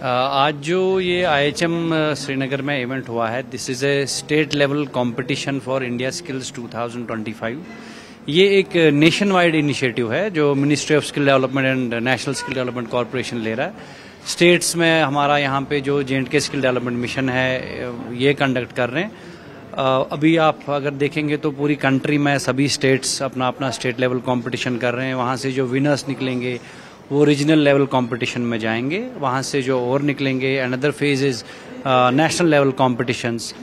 आज जो ये IHM श्रीनगर में इवेंट हुआ है, this is a state level competition for India skills 2025। ये एक नेशन वाइड इनिशिएटिव है जो ministry of skill development and national skill development corporation ले रहा है। स्टेट्स में हमारा यहाँ पे जो J&K स्किल डेवलपमेंट मिशन है ये कंडक्ट कर रहे हैं। अभी आप अगर देखेंगे तो पूरी कंट्री में सभी स्टेट्स अपना अपना स्टेट लेवल कंपटीशन कर रहे हैं। वहाँ से जो विनर्स निकलेंगे वो रीजनल लेवल कंपटीशन में जाएंगे, वहाँ से जो और निकलेंगे another phase is national level competitions.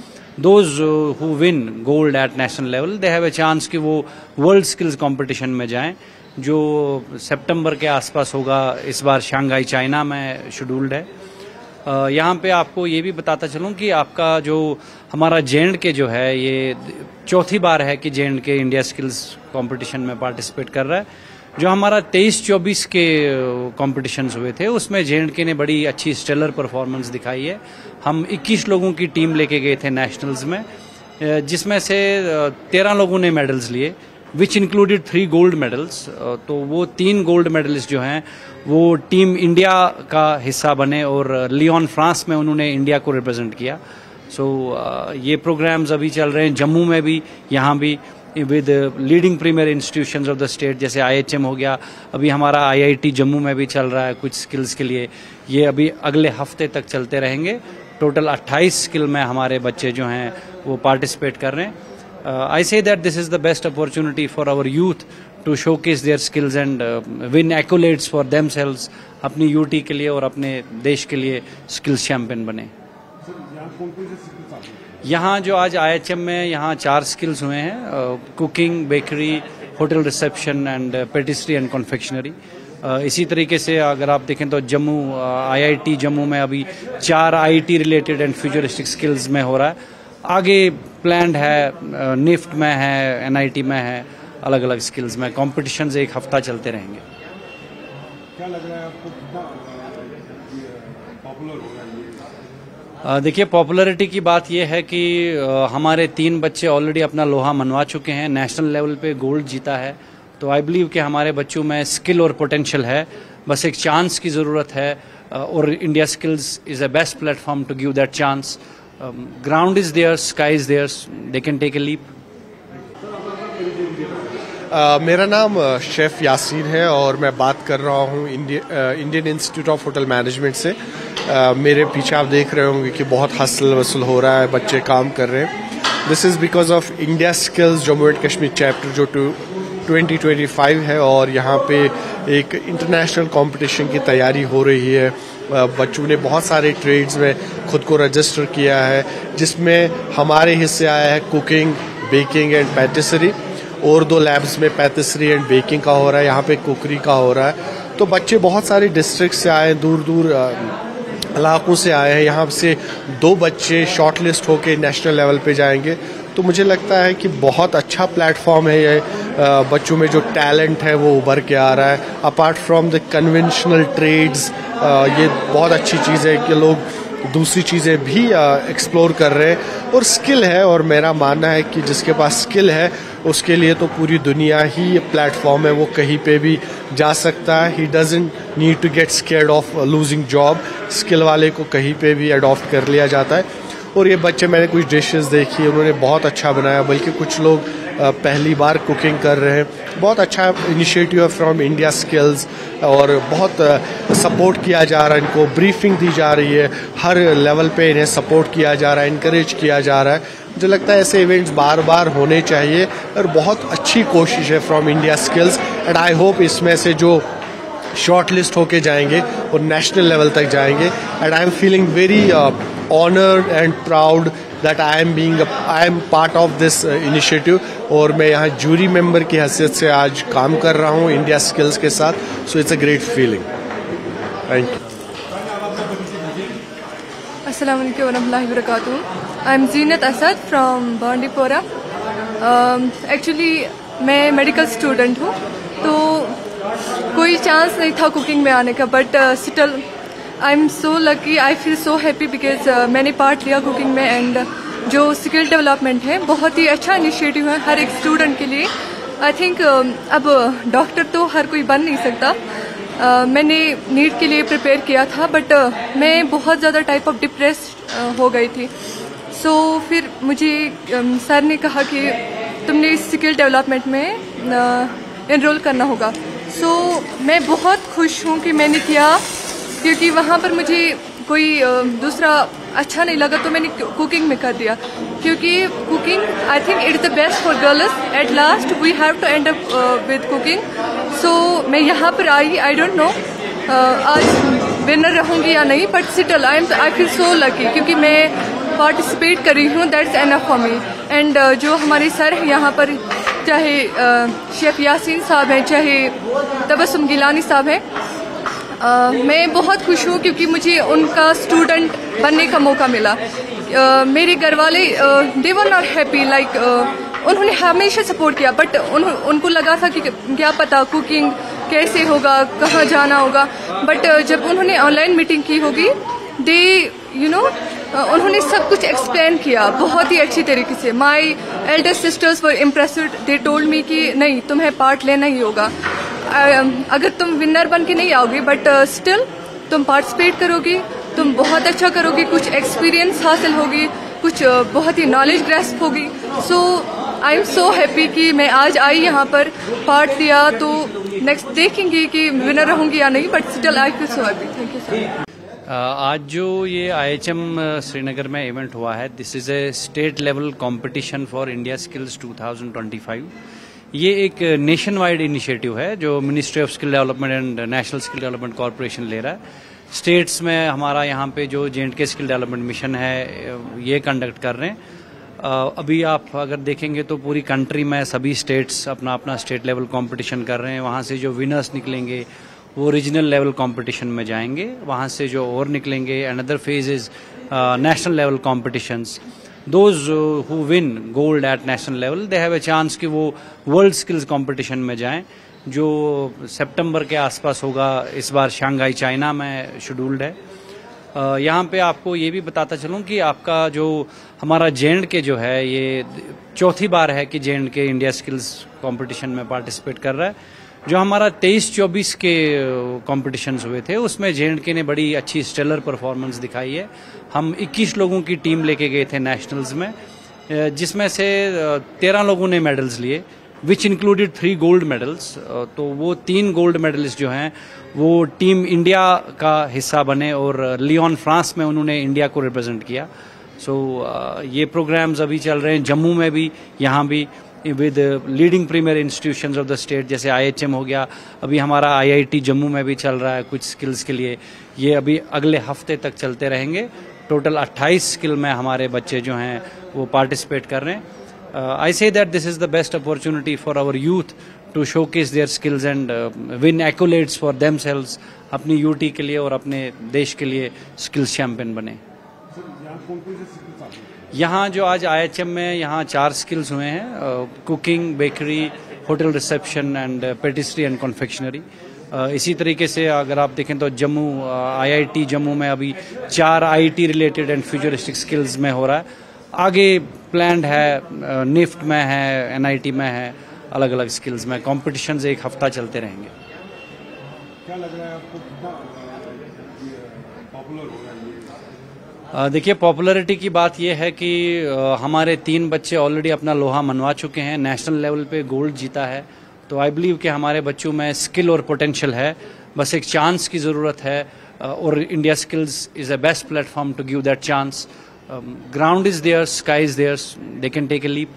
Those who win gold eight national level they have a chance कि वो वर्ल्ड स्किल्स कंपटीशन में जाएं, जो सितंबर के आसपास होगा। इस बार शंघाई चाइना में शेड्यूल्ड है। यहाँ पे आपको ये भी बताता चलूँ कि आपका जो हमारा J&K जो है ये चौथी बार है कि J&K इंडिया स्किल्स कंपटीशन में पार्टिसिपेट कर रहा है। जो हमारा 23-24 के कॉम्पिटिशन्स हुए थे उसमें J&K ने बड़ी अच्छी स्टेलर परफॉर्मेंस दिखाई है। हम 21 लोगों की टीम लेके गए थे नेशनल्स में, जिसमें से 13 लोगों ने मेडल्स लिए, विच इंक्लूडेड 3 गोल्ड मेडल्स। तो वो 3 गोल्ड मेडलिस्ट जो हैं वो टीम इंडिया का हिस्सा बने और लियोन फ्रांस में उन्होंने इंडिया को रिप्रेजेंट किया। ये प्रोग्राम्स अभी चल रहे हैं जम्मू में भी, यहाँ भी with leading premier institutions of the state, जैसे IHM हो गया। अभी हमारा IIT जम्मू में भी चल रहा है कुछ स्किल्स के लिए। ये अभी अगले हफ्ते तक चलते रहेंगे। टोटल 28 स्किल में हमारे बच्चे जो हैं वो पार्टिसिपेट कर रहे हैं। I say that this is the best opportunity for our youth to showcase their skills and win accolades for themselves. अपनी यूटी के लिए और अपने देश के लिए स्किल्स चैंपियन बने। यहाँ जो आज IHM में यहाँ 4 स्किल्स हुए हैं, cooking, bakery, hotel reception and patisserie and confectionery. इसी तरीके से अगर आप देखें तो जम्मू IIT जम्मू में अभी 4 IT related and futuristic skills में हो रहा है। आगे प्लान्ड है, निफ्ट में है, NIT में है, अलग अलग स्किल्स में कॉम्पिटिशन्स एक हफ्ता चलते रहेंगे। क्या लग रहा है आपको, कितना पॉपुलर हो रहा है? देखिए, पॉपुलैरिटी की बात यह है कि हमारे 3 बच्चे ऑलरेडी अपना लोहा मनवा चुके हैं, नेशनल लेवल पे गोल्ड जीता है। तो आई बिलीव कि हमारे बच्चों में स्किल और पोटेंशियल है, बस एक चांस की ज़रूरत है। और India skills is a best platform to give that chance. Ground is there, sky is there, they can take a leap. मेरा नाम शेफ यासीन है और मैं बात कर रहा हूँ Indian institute of hotel management से। मेरे पीछे आप देख रहे होंगे कि बहुत हसल वसल हो रहा है, बच्चे काम कर रहे हैं। This is because of India skills Jammu and Kashmir chapter जो 2025 है, और यहाँ पे एक इंटरनेशनल कंपटीशन की तैयारी हो रही है। बच्चों ने बहुत सारे ट्रेड्स में खुद को रजिस्टर किया है, जिसमें हमारे हिस्से आया है कुकिंग, बेकिंग एंड पैटिसरी, और 2 लैब्स में पैटिसरी एंड बेकिंग का हो रहा है, यहाँ पे कुकरी का हो रहा है। तो बच्चे बहुत सारे डिस्ट्रिक्ट से आए, दूर दूर इलाकों से आए हैं। यहाँ से 2 बच्चे शॉर्ट लिस्ट होके नेशनल लेवल पे जाएंगे। तो मुझे लगता है कि बहुत अच्छा प्लेटफॉर्म है ये। बच्चों में जो टैलेंट है वो उभर के आ रहा है। Apart from the conventional trades, ये बहुत अच्छी चीज़ है कि लोग दूसरी चीज़ें भी एक्सप्लोर कर रहे हैं। और स्किल है, और मेरा मानना है कि जिसके पास स्किल है उसके लिए तो पूरी दुनिया ही प्लेटफॉर्म है, वो कहीं पे भी जा सकता है। He doesn't need to get scared of losing job. Skill वाले को कहीं पे भी अडॉप्ट कर लिया जाता है। और ये बच्चे, मैंने कुछ डिशेस देखी, उन्होंने बहुत अच्छा बनाया, बल्कि कुछ लोग पहली बार कुकिंग कर रहे हैं। बहुत अच्छा इनिशिएटिव है फ्रॉम इंडिया स्किल्स, और बहुत सपोर्ट किया जा रहा है इनको, ब्रीफिंग दी जा रही है, हर लेवल पे इन्हें सपोर्ट किया जा रहा है, इनकरेज किया जा रहा है। मुझे लगता है ऐसे इवेंट्स बार बार होने चाहिए, और बहुत अच्छी कोशिश है from India skills. And I hope इसमें से जो शॉर्ट लिस्ट होके जाएंगे और नेशनल लेवल तक जाएंगे। And I am feeling very honoured and proud that I am part of this initiative. और मैं यहाँ जूरी मेंबर की हैसियत से आज काम कर रहा हूँ इंडिया स्किल्स के साथ। So it's a great feeling. Thank you. अस्सलाम वालेकुम वरहमतुल्लाहि वबरकातुहू। I am Zeenat Asad from Bandipora. Actually मैं मेडिकल स्टूडेंट हूँ, तो कोई चांस नहीं था कुकिंग में आने का, but still I am so lucky, I feel so happy because मैंने पार्ट लिया कुकिंग में। एंड जो स्किल डेवलपमेंट है बहुत ही अच्छा इनिशिएटिव है हर एक स्टूडेंट के लिए। आई थिंक अब डॉक्टर तो हर कोई बन नहीं सकता, मैंने नीट के लिए प्रिपेयर किया था, बट मैं बहुत ज़्यादा टाइप ऑफ डिप्रेस्ड हो गई थी। सो फिर मुझे सर ने कहा कि तुमने स्किल डेवलपमेंट में एनरोल करना होगा। सो मैं बहुत खुश हूँ कि मैंने किया, क्योंकि वहाँ पर मुझे कोई दूसरा अच्छा नहीं लगा, तो मैंने कुकिंग में कर दिया। क्योंकि cooking, I think it is the best for girls. At last we have to end up with cooking. So मैं यहाँ पर आई, आई डोंट नो आज विनर रहूँगी या नहीं, but still I feel so lucky, क्योंकि मैं पार्टिसिपेट कर रही हूँ। That's enough for me. And जो हमारे सर हैं यहाँ पर, चाहे शेफ यासीन साहब हैं, चाहे तबस्सुम गिलानी साहब हैं, मैं बहुत खुश हूँ, क्योंकि मुझे उनका स्टूडेंट बनने का मौका मिला। मेरे घर वाले दे वर नॉट हैप्पी, लाइक उन्होंने हमेशा सपोर्ट किया, बट उनको लगा था कि क्या पता कुकिंग कैसे होगा, कहाँ जाना होगा। बट जब उन्होंने ऑनलाइन मीटिंग की होगी, दे उन्होंने सब कुछ एक्सप्लेन किया बहुत ही अच्छी तरीके से। My elder sisters were impressed. They told me कि नहीं, तुम्हें पार्ट लेना ही होगा। अगर तुम विनर बन के नहीं आओगे, बट स्टिल तुम पार्टिसिपेट करोगी, तुम बहुत अच्छा करोगी, कुछ एक्सपीरियंस हासिल होगी, कुछ बहुत ही नॉलेज ग्रेस्प होगी। सो आई एम सो हैप्पी कि मैं आज आई यहाँ पर, पार्ट लिया। तो नेक्स्ट देखेंगे कि विनर रहूँगी या नहीं, but still I feel so happy. Thank you sir. आज जो ये IHM श्रीनगर में इवेंट हुआ है, this is a state level competition for India skills 2025। ये एक नेशन वाइड इनिशिएटिव है जो ministry of skill development and national skill development corporation ले रहा है। स्टेट्स में हमारा यहाँ पे जो J&K स्किल डेवलपमेंट मिशन है, ये कंडक्ट कर रहे हैं। अभी आप अगर देखेंगे तो पूरी कंट्री में सभी स्टेट्स अपना अपना स्टेट लेवल कंपटीशन कर रहे हैं। वहाँ से जो विनर्स निकलेंगे वो रीजनल लेवल कंपटीशन में जाएंगे, वहाँ से जो और निकलेंगे another phase is national level competitions. Those who win gold eight national level, they have a chance कि वो वर्ल्ड स्किल्स कंपटीशन में जाएं, जो सितंबर के आसपास होगा। इस बार शंघाई चाइना में शेड्यूल्ड है। यहाँ पे आपको ये भी बताता चलूँ कि आपका जो हमारा J&K जो है, ये चौथी बार है कि J&K इंडिया स्किल्स कंपटीशन में पार्टिसिपेट कर रहा है। जो हमारा 23-24 के कॉम्पिटिशन्स हुए थे, उसमें J&K ने बड़ी अच्छी स्टेलर परफॉर्मेंस दिखाई है। हम 21 लोगों की टीम लेके गए थे नेशनल्स में, जिसमें से 13 लोगों ने मेडल्स लिए, विच इंक्लूडेड 3 गोल्ड मेडल्स। तो वो 3 गोल्ड मेडलिस्ट जो हैं वो टीम इंडिया का हिस्सा बने और लियोन फ्रांस में उन्होंने इंडिया को रिप्रेजेंट किया। सो ये प्रोग्राम्स अभी चल रहे हैं जम्मू में भी, यहाँ भी with leading premier institutions of the state, जैसे IHM हो गया। अभी हमारा IIT जम्मू में भी चल रहा है कुछ स्किल्स के लिए। ये अभी अगले हफ्ते तक चलते रहेंगे। टोटल 28 स्किल में हमारे बच्चे जो हैं वो पार्टिसिपेट कर रहे हैं। I say that this is the best opportunity for our youth to showcase their skills and win accolades for themselves. अपनी यूटी के लिए और अपने देश के लिए स्किल्स चैंपियन बने। यहाँ जो आज IHM में यहाँ 4 स्किल्स हुए हैं, cooking, bakery, hotel reception and patisserie and confectionery. इसी तरीके से अगर आप देखें तो जम्मू IIT जम्मू में अभी 4 IT related and futuristic skills में हो रहा है। आगे प्लान्ड है, निफ्ट में है, NIT में है, अलग अलग स्किल्स में कॉम्पिटिशन्स एक हफ्ता चलते रहेंगे। क्या लग रहा है आपको, कितना पॉपुलर हो रहा है? देखिए, पॉपुलैरिटी की बात यह है कि हमारे 3 बच्चे ऑलरेडी अपना लोहा मनवा चुके हैं, नेशनल लेवल पे गोल्ड जीता है। तो आई बिलीव कि हमारे बच्चों में स्किल और पोटेंशियल है, बस एक चांस की ज़रूरत है। और India skills is a best platform to give that chance. Ground is there, sky is there, they can take a leap.